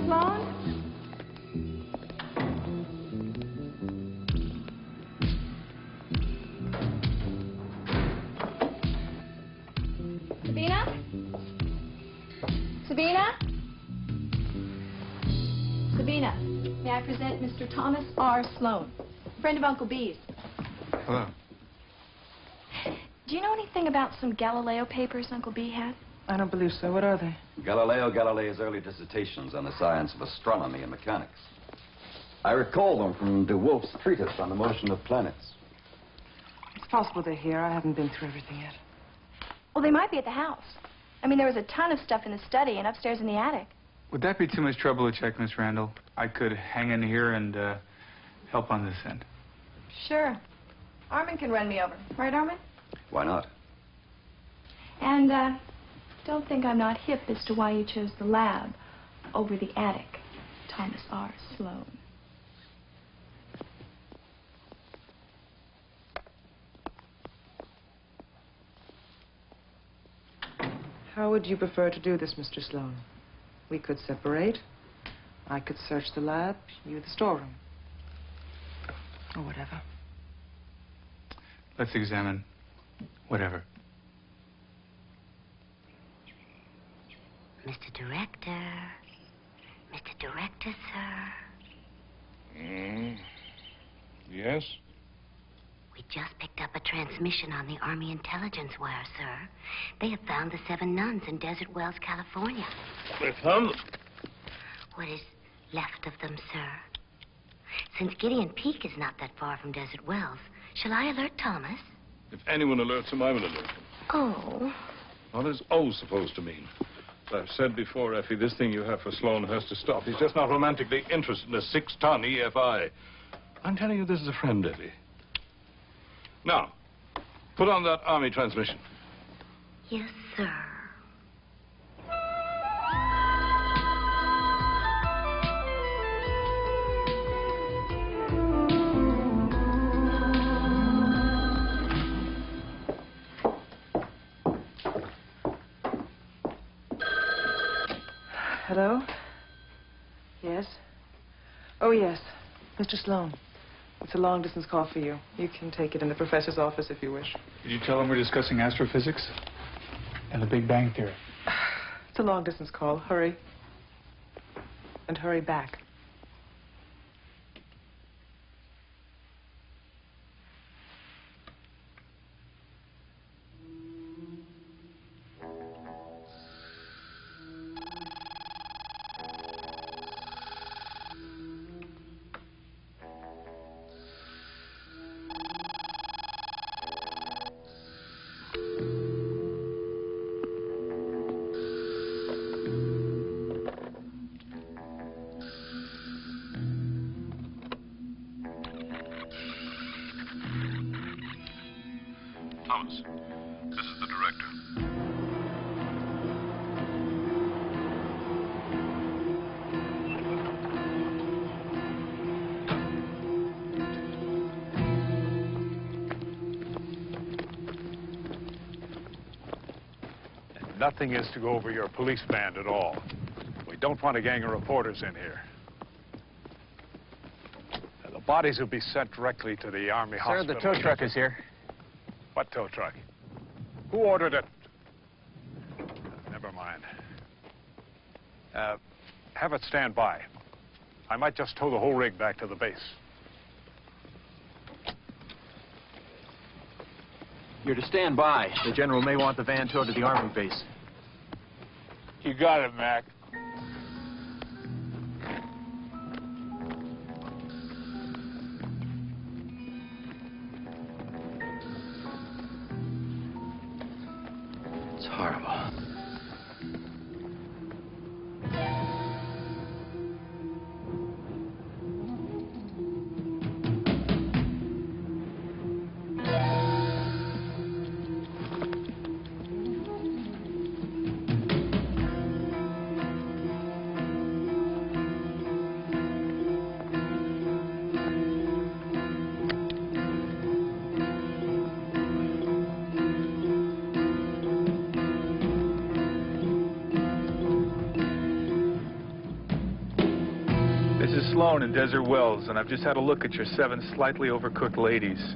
Sloane? Sabina? Sabina? Sabina, may I present Mr. Thomas R. Sloane, friend of Uncle B's. Hello. Do you know anything about some Galileo papers Uncle B had? I don't believe so. What are they? Galileo Galilei's early dissertations on the science of astronomy and mechanics. I recall them from de Wolf's treatise on the motion of planets. It's possible they're here. I haven't been through everything yet. Well, they might be at the house. I mean, there was a ton of stuff in the study and upstairs in the attic. Would that be too much trouble to check, Miss Randall? I could hang in here and help on this end. Sure. Armin can run me over. Right, Armin? Why not? And, don't think I'm not hip as to why you chose the lab over the attic, Thomas R. Sloane. How would you prefer to do this, Mr. Sloane? We could separate. I could search the lab, you the storeroom. Or whatever. Let's examine whatever. Mr. Director. Mr. Director, sir. Yes? We just picked up a transmission on the Army intelligence wire, sir. They have found the 7 nuns in Desert Wells, California. They found them? What is left of them, sir? Since Gideon Peak is not that far from Desert Wells, shall I alert Thomas? If anyone alerts them, I will alert them. Oh. What is O supposed to mean? As I've said before, Effie, this thing you have for Sloane has to stop. He's just not romantically interested in a 6-ton EFI. I'm telling you, this is a friend, Effie. Now, put on that Army transmission. Yes, sir. Hello? Yes? Oh, yes. Mr. Sloane. It's a long-distance call for you. You can take it in the professor's office if you wish. Did you tell him we're discussing astrophysics and the Big Bang Theory? It's a long-distance call. Hurry. And hurry back. Thomas, this is the director. Nothing is to go over your police band at all. We don't want a gang of reporters in here. The bodies will be sent directly to the Army hospital. Sir, the tow truck is here. What tow truck? Who ordered it? Never mind. Have it stand by. I might just tow the whole rig back to the base. You're to stand by. The general may want the van towed to the Army base. You got it, Mac. It's horrible. Sloane in Desert Wells, and I've just had a look at your 7 slightly overcooked ladies.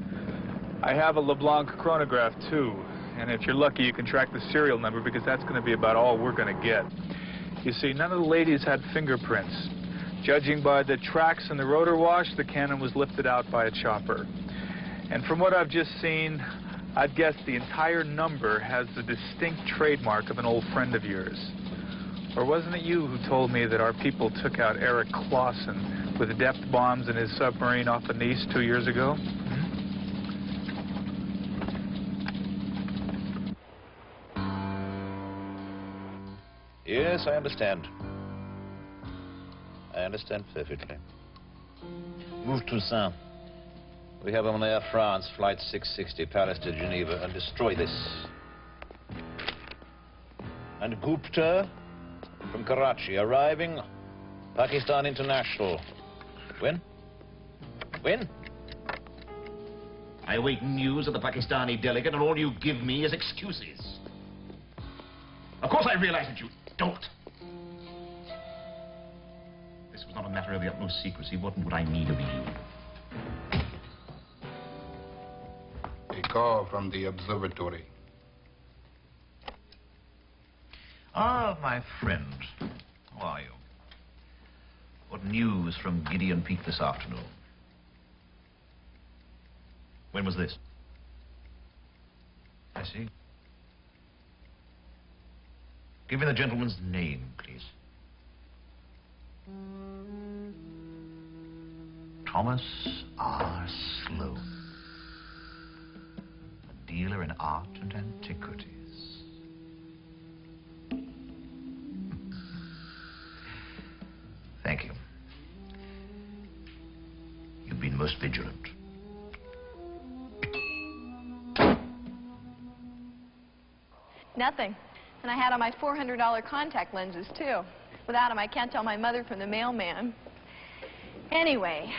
I have a LeBlanc chronograph, too, and if you're lucky, you can track the serial number, because that's going to be about all we're going to get. You see, none of the ladies had fingerprints. Judging by the tracks in the rotor wash, the cannon was lifted out by a chopper. And from what I've just seen, I'd guess the entire number has the distinct trademark of an old friend of yours. Or wasn't it you who told me that our people took out Eric Clausen with depth bombs in his submarine off of Nice 2 years ago? Yes, I understand. I understand perfectly. Move Toussaint. We have on Air France, Flight 660, Paris to Geneva, and destroy this. And Gupta from Karachi, arriving, Pakistan International. When? When? I await news of the Pakistani delegate, and all you give me is excuses. Of course I realize that you don't. This was not a matter of the utmost secrecy. What would I need of you? A call from the observatory. Ah, my friend. How are you? What news from Gideon Peak this afternoon? When was this? I see. Give me the gentleman's name, please. Thomas R. Sloane. A dealer in art and antiquities. Thank you. You've been most vigilant. Nothing. And I had on my $400 contact lenses, too. Without them, I can't tell my mother from the mailman. Anyway,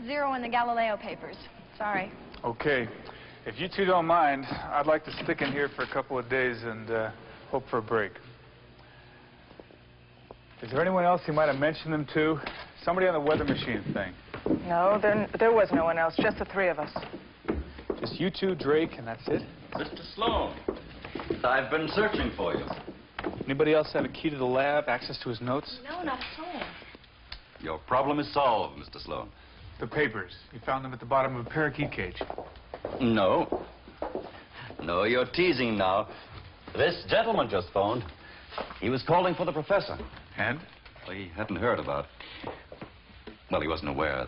0 in the Galileo papers. Sorry. Okay. If you two don't mind, I'd like to stick in here for a couple of days and hope for a break. Is there anyone else you might have mentioned them to? Somebody on the weather machine thing. No, there was no one else, just the 3 of us. Just you two, Drake, and that's it? Mr. Sloane, I've been searching for you. Anybody else have a key to the lab, access to his notes? No, not at all. Your problem is solved, Mr. Sloane. The papers. You found them at the bottom of a parakeet cage. No. No, you're teasing now. This gentleman just phoned. He was calling for the professor. And? Well, he hadn't heard about it. Well, he wasn't aware.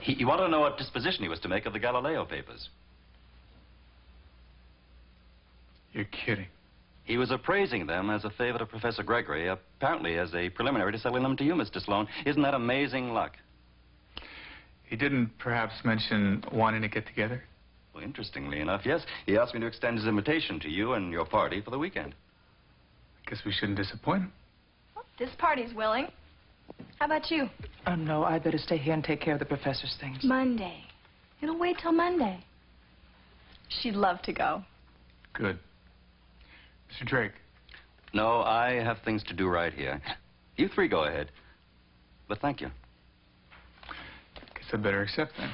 He wanted to know what disposition he was to make of the Galileo papers. You're kidding. He was appraising them as a favor to Professor Gregory, apparently as a preliminary to selling them to you, Mr. Sloane. Isn't that amazing luck? He didn't perhaps mention wanting to get together? Well, interestingly enough, yes. He asked me to extend his invitation to you and your party for the weekend. Guess we shouldn't disappoint him. Well, this party's willing. How about you? Oh, no, I'd better stay here and take care of the professor's things. Monday. It'll wait till Monday. She'd love to go. Good. Mr. Drake. No, I have things to do right here. You 3 go ahead. But thank you. Guess I better accept then.